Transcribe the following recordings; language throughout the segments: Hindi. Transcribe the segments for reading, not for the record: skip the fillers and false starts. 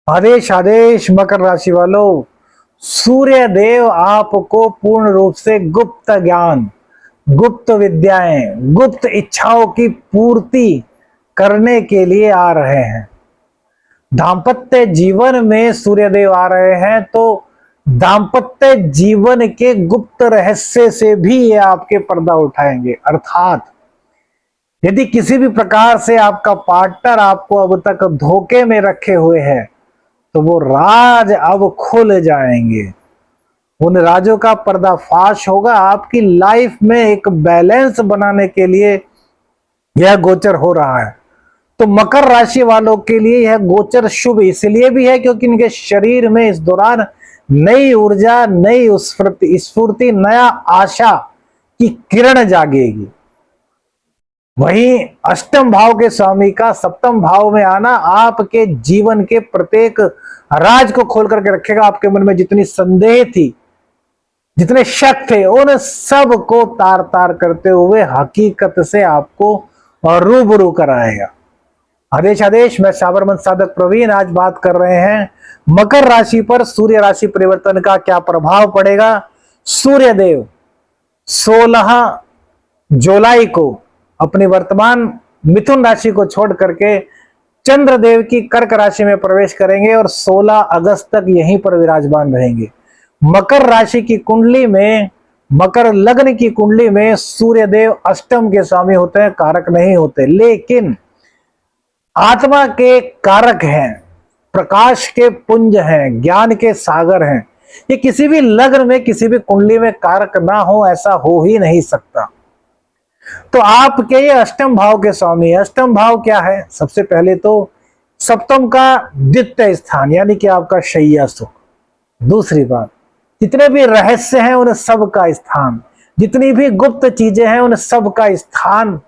आदेश आदेश मकर राशि वालों, सूर्य देव आपको पूर्ण रूप से गुप्त ज्ञान, गुप्त विद्याएं, गुप्त इच्छाओं की पूर्ति करने के लिए आ रहे हैं। दाम्पत्य जीवन में सूर्य देव आ रहे हैं तो दाम्पत्य जीवन के गुप्त रहस्य से भी ये आपके पर्दा उठाएंगे। अर्थात यदि किसी भी प्रकार से आपका पार्टनर आपको अब तक धोखे में रखे हुए है तो वो राज अब खुल जाएंगे। उन राजों का पर्दाफाश होगा। आपकी लाइफ में एक बैलेंस बनाने के लिए यह गोचर हो रहा है। तो मकर राशि वालों के लिए यह गोचर शुभ इसलिए भी है क्योंकि इनके शरीर में इस दौरान नई ऊर्जा, नई स्फूर्ति, नया आशा की किरण जागेगी। वहीं अष्टम भाव के स्वामी का सप्तम भाव में आना आपके जीवन के प्रत्येक राज को खोल करके रखेगा। आपके मन में जितनी संदेह थी, जितने शक थे, उन सब को तार तार करते हुए हकीकत से आपको रूबरू कराएगा। आदेश आदेश, मैं साबरमत साधक प्रवीण आज बात कर रहे हैं मकर राशि पर सूर्य राशि परिवर्तन का क्या प्रभाव पड़ेगा। सूर्य देव 16 जुलाई को अपनी वर्तमान मिथुन राशि को छोड़ करके चंद्रदेव की कर्क राशि में प्रवेश करेंगे और 16 अगस्त तक यहीं पर विराजमान रहेंगे। मकर राशि की कुंडली में, मकर लग्न की कुंडली में सूर्यदेव अष्टम के स्वामी होते हैं, कारक नहीं होते, लेकिन आत्मा के कारक हैं, प्रकाश के पुंज हैं, ज्ञान के सागर हैं। ये किसी भी लग्न में, किसी भी कुंडली में कारक ना हो ऐसा हो ही नहीं सकता। तो आपके ये अष्टम भाव के स्वामी है। अष्टम भाव क्या है? सबसे पहले तो सप्तम का द्वितीय स्थान यानी कि आपका शैया सुख। दूसरी बात, जितने भी रहस्य हैं उन सब का स्थान, जितनी भी गुप्त चीजें हैं उन सब का स्थान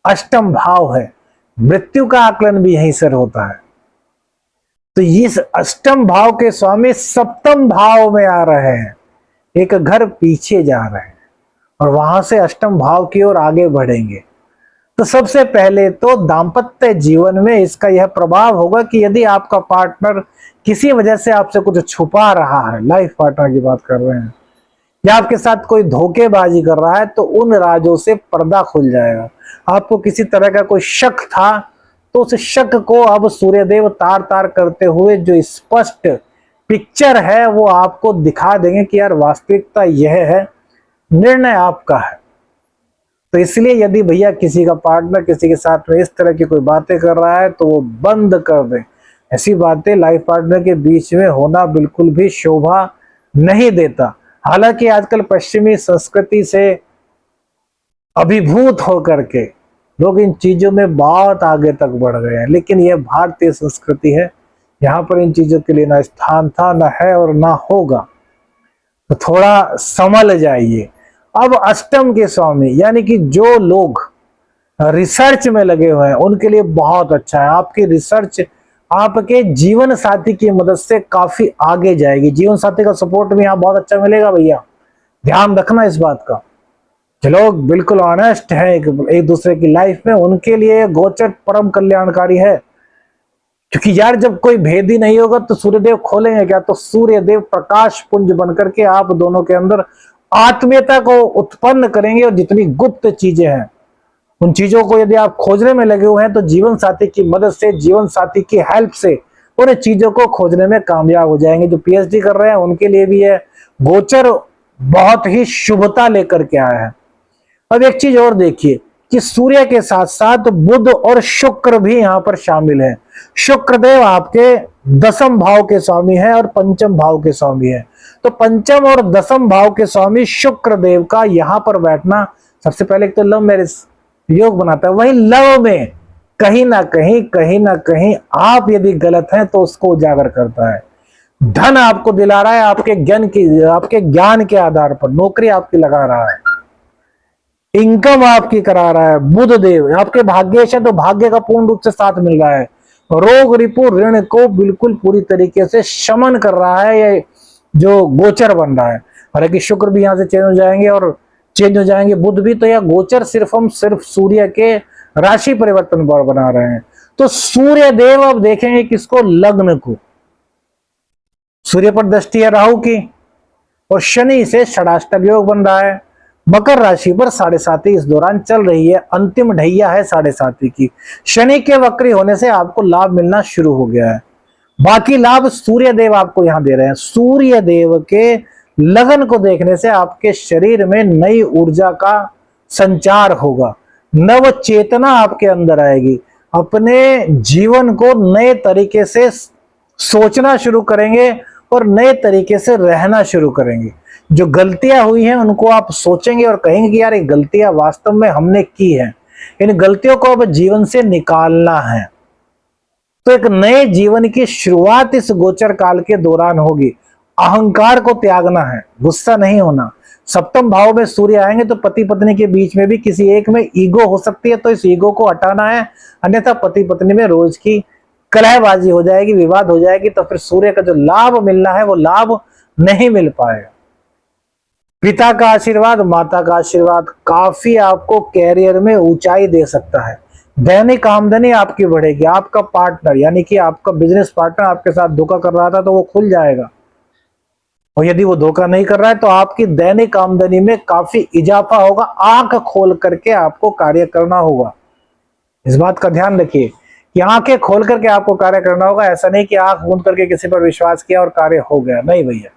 अष्टम भाव है। मृत्यु का आकलन भी यहीं से होता है। तो इस अष्टम भाव के स्वामी सप्तम भाव में आ रहे हैं, एक घर पीछे जा रहे हैं और वहां से अष्टम भाव की ओर आगे बढ़ेंगे। तो सबसे पहले तो दाम्पत्य जीवन में इसका यह प्रभाव होगा कि यदि आपका पार्टनर किसी वजह से आपसे कुछ छुपा रहा है, लाइफ पार्टनर की बात कर रहे हैं, या आपके साथ कोई धोखेबाजी कर रहा है, तो उन राजों से पर्दा खुल जाएगा। आपको किसी तरह का कोई शक था तो उस शक को अब सूर्यदेव तार तार करते हुए जो स्पष्ट पिक्चर है वो आपको दिखा देंगे कि यार वास्तविकता यह है, निर्णय आपका है। तो इसलिए यदि भैया किसी का पार्टनर किसी के साथ में इस तरह की कोई बातें कर रहा है तो वो बंद कर दे। ऐसी बातें लाइफ पार्टनर के बीच में होना बिल्कुल भी शोभा नहीं देता। हालांकि आजकल पश्चिमी संस्कृति से अभिभूत होकर के लोग इन चीजों में बहुत आगे तक बढ़ गए हैं, लेकिन यह भारतीय संस्कृति है, यहाँ पर इन चीजों के लिए ना स्थान था, ना है और ना होगा। तो थोड़ा संभल जाइए। अब अष्टम के स्वामी यानी कि जो लोग रिसर्च में लगे हुए हैं उनके लिए बहुत अच्छा है। आपकी रिसर्च आपके जीवन साथी की मदद से काफी आगे जाएगी। जीवन साथी का सपोर्ट भी यहाँ बहुत अच्छा मिलेगा भैया, ध्यान रखना इस बात का। जो लोग बिल्कुल ऑनेस्ट है एक दूसरे की लाइफ में, उनके लिए गोचर परम कल्याणकारी है। क्योंकि यार जब कोई भेद ही नहीं होगा तो सूर्यदेव खोलेंगे क्या? तो सूर्यदेव प्रकाश पुंज बनकर के आप दोनों के अंदर आत्मीयता को उत्पन्न करेंगे और जितनी गुप्त चीजें हैं उन चीजों को यदि आप खोजने में लगे हुए हैं तो जीवन साथी की मदद से, जीवन साथी की हेल्प से उन चीजों को खोजने में कामयाब हो जाएंगे। जो पीएचडी कर रहे हैं उनके लिए भी यह गोचर बहुत ही शुभता लेकर के आया है। अब एक चीज और देखिए कि सूर्य के साथ साथ बुध और शुक्र भी यहां पर शामिल है। शुक्रदेव आपके दसम भाव के स्वामी है और पंचम भाव के स्वामी है। तो पंचम और दसम भाव के स्वामी शुक्रदेव का यहां पर बैठना सबसे पहले तो लव मैरिज योग बनाता है। वहीं लव में कहीं ना कहीं आप यदि गलत हैं तो उसको उजागर करता है। धन आपको दिला रहा है आपके ज्ञान के आधार पर, नौकरी आपकी लगा रहा है, इनकम आपकी करा रहा है। बुध देव आपके भाग्येश है तो भाग्य का पूर्ण रूप से साथ मिल रहा है। रोग रिपु ऋण को बिल्कुल पूरी तरीके से शमन कर रहा है ये जो गोचर बन रहा है। हालांकि शुक्र भी यहां से चेंज हो जाएंगे, बुध भी। तो यह गोचर हम सिर्फ सूर्य के राशि परिवर्तन पर बना रहे हैं। तो सूर्य देव अब देखेंगे किसको? लग्न को। सूर्य पर दृष्टि है राहु की, और शनि से षडाष्टक योग बन रहा है। मकर राशि पर 7.5 इस दौरान चल रही है, अंतिम ढैया है 7.5 की। शनि के वक्री होने से आपको लाभ मिलना शुरू हो गया है। बाकी लाभ सूर्य देव आपको यहां दे रहे हैं। सूर्य देव के लगन को देखने से आपके शरीर में नई ऊर्जा का संचार होगा, नव चेतना आपके अंदर आएगी, अपने जीवन को नए तरीके से सोचना शुरू करेंगे और नए तरीके से रहना शुरू करेंगे। जो गलतियां हुई हैं उनको आप सोचेंगे और कहेंगे कि यार ये गलतियां वास्तव में हमने की है, इन गलतियों को अब जीवन से निकालना है। तो एक नए जीवन की शुरुआत इस गोचर काल के दौरान होगी। अहंकार को त्यागना है, गुस्सा नहीं होना। सप्तम भाव में सूर्य आएंगे तो पति पत्नी के बीच में भी किसी एक में ईगो हो सकती है, तो इस ईगो को हटाना है, अन्यथा पति पत्नी में रोज की कलहबाजी हो जाएगी, विवाद हो जाएगी, तो फिर सूर्य का जो लाभ मिलना है वो लाभ नहीं मिल पाएगा। पिता का आशीर्वाद, माता का आशीर्वाद काफी आपको कैरियर में ऊंचाई दे सकता है। दैनिक आमदनी आपकी बढ़ेगी। आपका पार्टनर यानी कि आपका बिजनेस पार्टनर आपके साथ धोखा कर रहा था तो वो खुल जाएगा, और यदि वो धोखा नहीं कर रहा है तो आपकी दैनिक आमदनी में काफी इजाफा होगा। आंख खोल करके आपको कार्य करना होगा। इस बात का ध्यान रखिए कि आंखें खोल करके आपको कार्य करना होगा। ऐसा नहीं कि आंख मूंद करके किसी पर विश्वास किया और कार्य हो गया, नहीं भैया।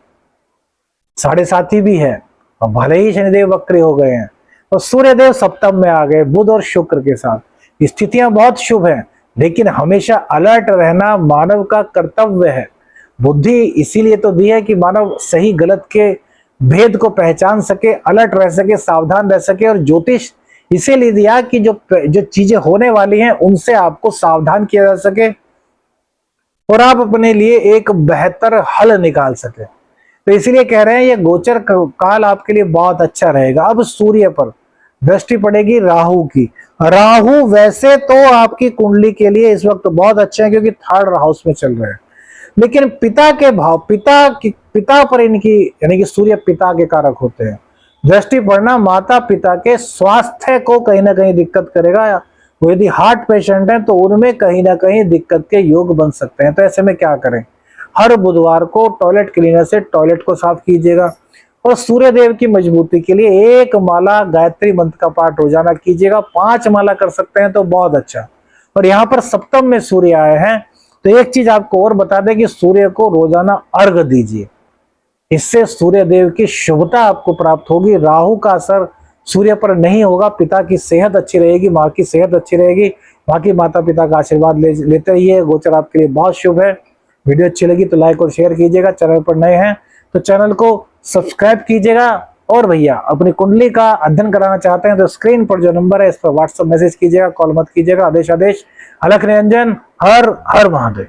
7.5 भी है और भले ही शनिदेव वक्री हो गए हैं और सूर्यदेव सप्तम में आ गए बुध और शुक्र के साथ। स्थितियां बहुत शुभ हैं, लेकिन हमेशा अलर्ट रहना मानव का कर्तव्य है। बुद्धि इसीलिए तो दी है कि मानव सही गलत के भेद को पहचान सके, अलर्ट रह सके, सावधान रह सके। और ज्योतिष इसीलिए दिया कि जो चीजें होने वाली हैं उनसे आपको सावधान किया जा सके और आप अपने लिए एक बेहतर हल निकाल सके। तो इसीलिए कह रहे हैं ये गोचर काल आपके लिए बहुत अच्छा रहेगा। अब सूर्य पर दृष्टि पड़ेगी राहु की। राहु वैसे तो आपकी कुंडली के लिए इस वक्त बहुत अच्छे हैं क्योंकि 3rd हाउस में चल रहे हैं, लेकिन पिता के भाव, पिता पर इनकी यानी कि सूर्य पिता के कारक होते हैं। दृष्टि पड़ना माता पिता के स्वास्थ्य को कहीं ना कहीं दिक्कत करेगा। वो यदि हार्ट पेशेंट है तो उनमें कहीं ना कहीं दिक्कत के योग बन सकते हैं। तो ऐसे में क्या करें, हर बुधवार को टॉयलेट क्लीनर से टॉयलेट को साफ कीजिएगा और सूर्य देव की मजबूती के लिए 1 माला गायत्री मंत्र का पाठ रोजाना कीजिएगा। 5 माला कर सकते हैं तो बहुत अच्छा। और यहाँ पर सप्तम में सूर्य आए हैं तो एक चीज आपको और बता दें कि सूर्य को रोजाना अर्घ दीजिए, इससे सूर्य देव की शुभता आपको प्राप्त होगी। राहु का असर सूर्य पर नहीं होगा, पिता की सेहत अच्छी रहेगी, माँ की सेहत अच्छी रहेगी। बाकी माता पिता का आशीर्वाद लेते रहिए। गोचर आपके लिए बहुत शुभ है। वीडियो अच्छी लगी तो लाइक और शेयर कीजिएगा। चैनल पर नए हैं तो चैनल को सब्सक्राइब कीजिएगा। और भैया अपनी कुंडली का अध्ययन कराना चाहते हैं तो स्क्रीन पर जो नंबर है इस पर व्हाट्सएप मैसेज कीजिएगा, कॉल मत कीजिएगा। आदेश अलख निरंजन। हर हर महादेव।